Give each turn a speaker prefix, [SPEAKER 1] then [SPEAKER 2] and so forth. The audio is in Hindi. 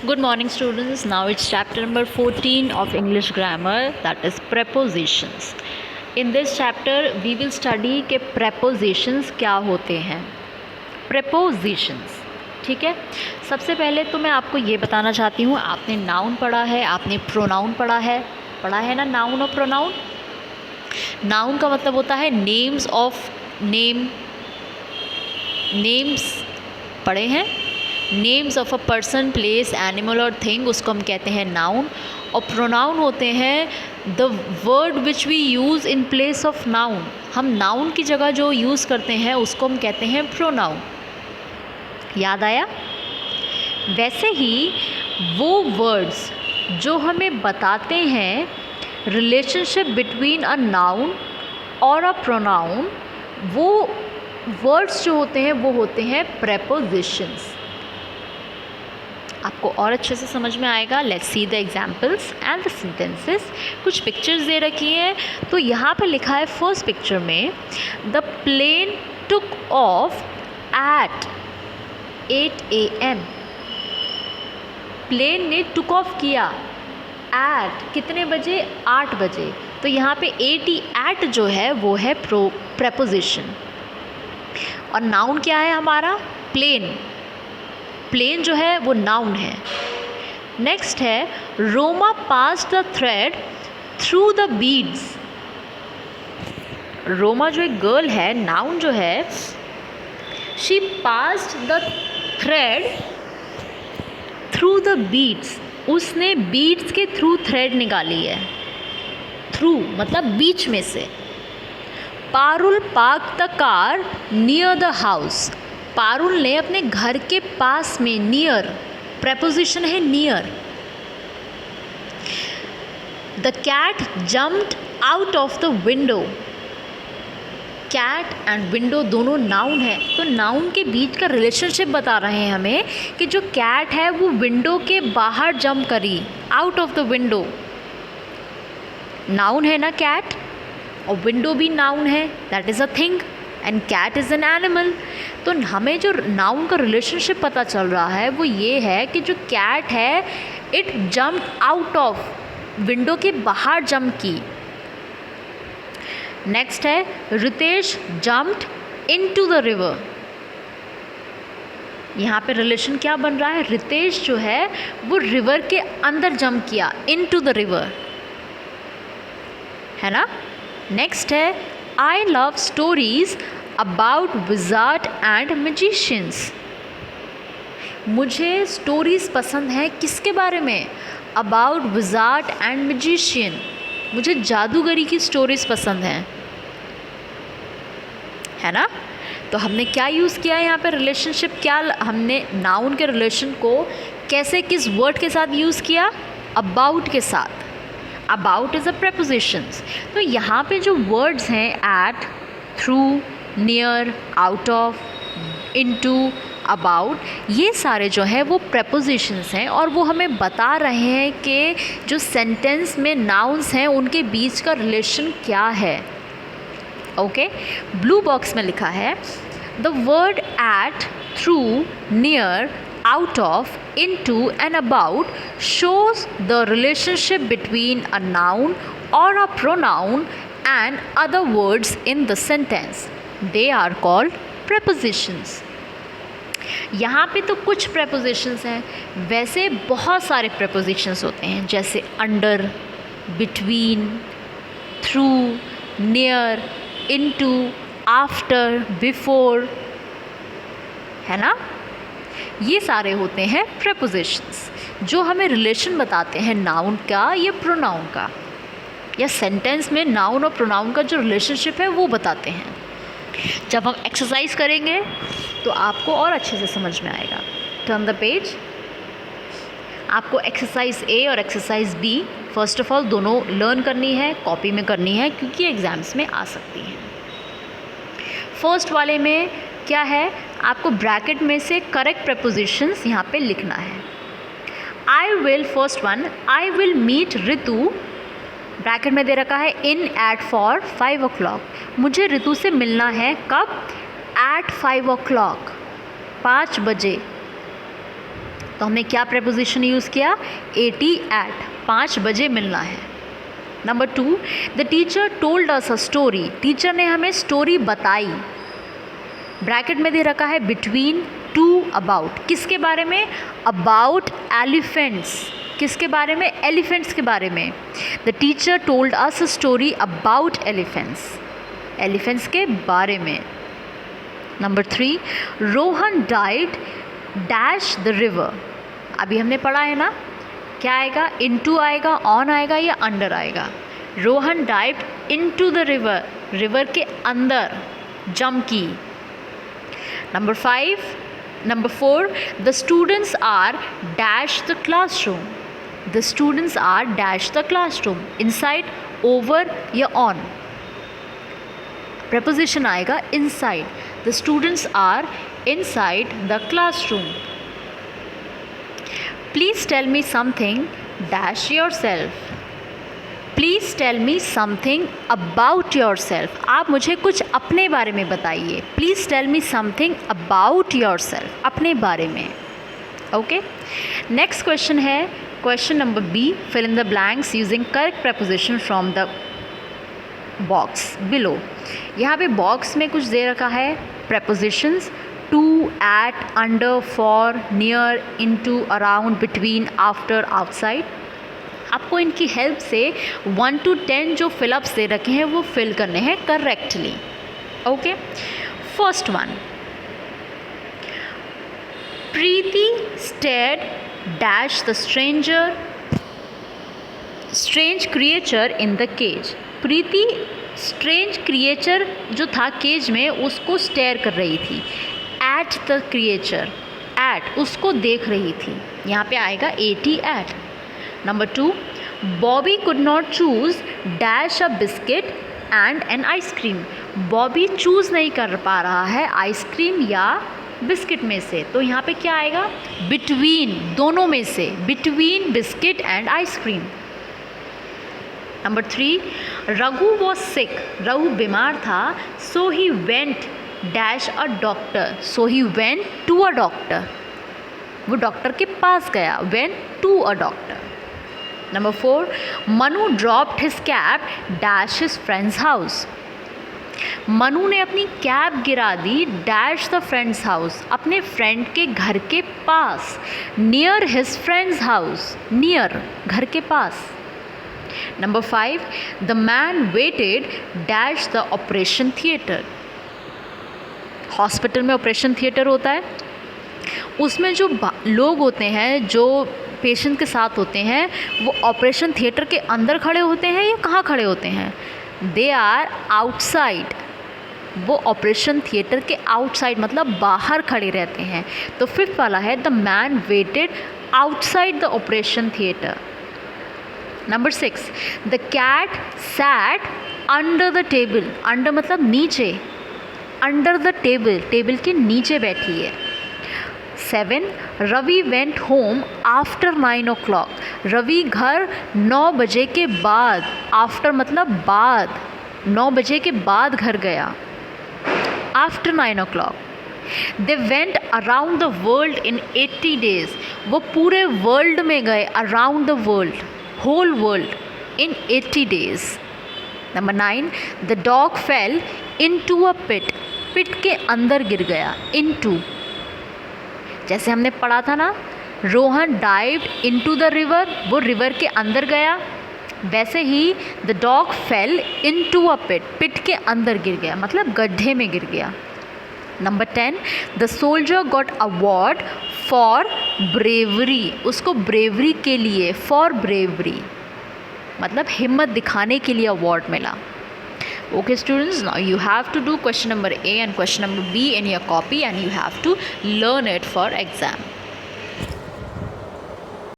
[SPEAKER 1] Good morning, students. Now it's chapter number 14 of English grammar, that is prepositions. In this chapter we will study कि prepositions क्या होते हैं. Prepositions, ठीक है. सबसे पहले तो मैं आपको ये बताना चाहती हूँ, आपने noun पढ़ा है, आपने pronoun पढ़ा है ना noun और pronoun. Noun का मतलब होता है names of name, names पढ़े हैं. Names of a person, place, animal और थिंग, उसको हम कहते हैं नाउन. और प्रोनाउन होते हैं the word which we use in place of noun. हम नाउन की जगह जो यूज़ करते हैं उसको हम कहते हैं प्रोनाउन. याद आया? वैसे ही वो वर्ड्स जो हमें बताते हैं रिलेशनशिप बिटवीन अ नाउन और अ प्रोनाउन, वो वर्ड्स जो होते हैं वो होते हैं प्रेपोजिशंस. आपको और अच्छे से समझ में आएगा. Let's see the examples and the sentences. कुछ पिक्चर्स दे रखी हैं. तो यहाँ पे लिखा है फर्स्ट पिक्चर में, the plane took off at 8 AM. Plane ने टुक ऑफ किया एट कितने बजे? 8 बजे. तो यहाँ पे एट जो है वो है प्रेपोजिशन. और नाउन क्या है हमारा? प्लेन. प्लेन जो है वो नाउन है. नेक्स्ट है, Roma pass the thread through the beads. Roma जो एक गर्ल है, नाउन जो है, she passed the thread through the beads. उसने बीड्स के थ्रू थ्रेड निकाली है. थ्रू मतलब बीच में से. Parul park the car near the house. Parul ने अपने घर के पास में, नियर प्रेपोजिशन है near. The cat jumped out of the window. Cat and window दोनों नाउन है. तो नाउन के बीच का रिलेशनशिप बता रहे हैं हमें कि जो कैट है वो विंडो के बाहर जंप करी, out of the window. Noun है ना कैट, और विंडो भी नाउन है, that is a thing, and cat is an animal. तो हमें जो नाउन का रिलेशनशिप पता चल रहा है वो ये है कि जो कैट है, it jump out of, window के बाहर जंप की. नेक्स्ट है, Ritesh jumped into the river. यहाँ पे रिलेशन क्या बन रहा है? रितेश जो है वो रिवर के अंदर जंप किया, इनटू द रिवर, है ना. नेक्स्ट है, I love stories about wizard and magicians. मुझे स्टोरीज़ पसंद हैं किसके बारे में? About wizard and magician. मुझे जादूगरी की स्टोरीज़ पसंद हैं, है ना. तो हमने क्या यूज़ किया है यहाँ पे रिलेशनशिप? क्या हमने नाउन के रिलेशन को कैसे, किस वर्ड के साथ यूज़ किया? अबाउट के साथ. About is a prepositions. तो यहाँ पे जो वर्ड्स हैं at, through, near, out of, into, about, ये सारे जो हैं वो प्रेपोजिशंस हैं. और वो हमें बता रहे हैं कि जो सेंटेंस में नाउन्स हैं उनके बीच का रिलेशन क्या है. ओके. ब्लू बॉक्स में लिखा है, the word at, through, near, out of, into and about shows the relationship between a noun or a pronoun and other words in the sentence. They are called prepositions. यहाँ पे तो कुछ prepositions हैं, वैसे बहुत सारे prepositions होते हैं, जैसे under, between, through, near, into, after, before, है ना. ये सारे होते हैं प्रेपोजिशंस जो हमें रिलेशन बताते हैं नाउन का या प्रोनाउन का, या सेंटेंस में नाउन और प्रोनाउन का जो रिलेशनशिप है वो बताते हैं. जब हम एक्सरसाइज करेंगे तो आपको और अच्छे से समझ में आएगा. Turn the page. आपको एक्सरसाइज ए और exercise B first of all दोनों लर्न करनी है, कॉपी में करनी है, क्योंकि एग्ज़ाम्स में आ सकती हैं. फर्स्ट वाले में क्या है? आपको ब्रैकेट में से करेक्ट प्रेपोजिशंस यहाँ पे लिखना है. I will, first one, I will meet Ritu, bracket में दे रखा है इन एट फॉर 5 o'clock. मुझे ऋतु से मिलना है कब? एट 5 o'clock, 5 बजे. तो हमने क्या प्रेपोजिशन यूज़ किया, एटी एट, 5 बजे मिलना है। Number 2, the teacher told us a story, teacher ने हमें स्टोरी बताई। ब्रैकेट में दे रखा है बिटवीन टू अबाउट, किसके बारे में, अबाउट एलिफेंट्स, किसके बारे में, एलिफेंट्स के बारे में। The teacher told us a story about elephants, elephants के बारे में। Number 3, Rohan died dash the river, अभी हमने पढ़ा है ना, क्या आएगा, इनटू आएगा, ऑन आएगा या अंडर आएगा। Rohan dive into the river, river के अंदर जंप की। Number 4, the students are dash the classroom, the students are dash the classroom, inside, over या ऑन। प्रपोजिशन आएगा inside, the students are inside the classroom. Please tell me something dash yourself, please tell me something about yourself, आप मुझे कुछ अपने बारे में बताइए। Please tell me something about yourself, अपने बारे में। ओके, नेक्स्ट क्वेश्चन है question number B, fill in the blanks using correct preposition from the box below. यहाँ पे बॉक्स में कुछ दे रखा है prepositions, to, at, under, for, near, into, around, between, after, outside. आपको इनकी हेल्प से 1 to 10 जो फिलअप्स दे रखे हैं वो फिल करने हैं correctly. Okay, first one, Preeti stared dash the strange creature in the cage. Preeti strange creature जो था केज में उसको स्टेयर कर रही थी। एट द क्रिएचर, एट उसको देख रही थी, यहाँ पे आएगा A T at. Number 2, Bobby could not choose dash a biscuit and an ice cream. Bobby choose नहीं कर पा रहा है आइसक्रीम या बिस्किट में से, तो यहाँ पे क्या आएगा, बिटवीन, दोनों में से, between biscuit and ice cream. Number 3, Raghu was sick, Raghu बीमार था, so he went dash a doctor, so he went to a doctor, वो डॉक्टर के पास गया, went to a doctor. Number 4, Manu dropped his cab dash his friend's house. Manu ने अपनी कैब गिरा दी डैश द फ्रेंड्स हाउस, अपने फ्रेंड के घर के पास, near his friend's house, near घर के पास। Number 5, the man waited dash the operation theatre. Hospital में ऑपरेशन थिएटर होता है, उसमें जो लोग होते हैं जो पेशेंट के साथ होते हैं वो ऑपरेशन थिएटर के अंदर खड़े होते हैं या कहाँ खड़े होते हैं, दे आर आउटसाइड, वो ऑपरेशन थिएटर के आउटसाइड मतलब बाहर खड़े रहते हैं। तो 5th वाला है the man waited outside the operation theatre. Number 6, the cat sat under the table, under मतलब नीचे, अंडर द टेबल, टेबल के नीचे बैठी है। 7, Ravi went home after 9 o'clock, Ravi घर 9 बजे के बाद, आफ्टर मतलब बाद, 9 बजे के बाद घर गया, after 9 o'clock। They went around the world in 80 days, वो पूरे वर्ल्ड में गए, around the world, whole world in 80 days। Number 9, the dog fell into a pit, pit के अंदर गिर गया, इनटू, जैसे हमने पढ़ा था ना, Rohan dived into the river, वो रिवर के अंदर गया, वैसे ही the dog fell into a pit, pit के अंदर गिर गया मतलब गड्ढे में गिर गया। Number 10, the soldier got award for bravery, उसको ब्रेवरी के लिए, फॉर ब्रेवरी मतलब हिम्मत दिखाने के लिए अवार्ड मिला। Okay students, now you have to do question number A and question number B in your copy and you have to learn it for exam.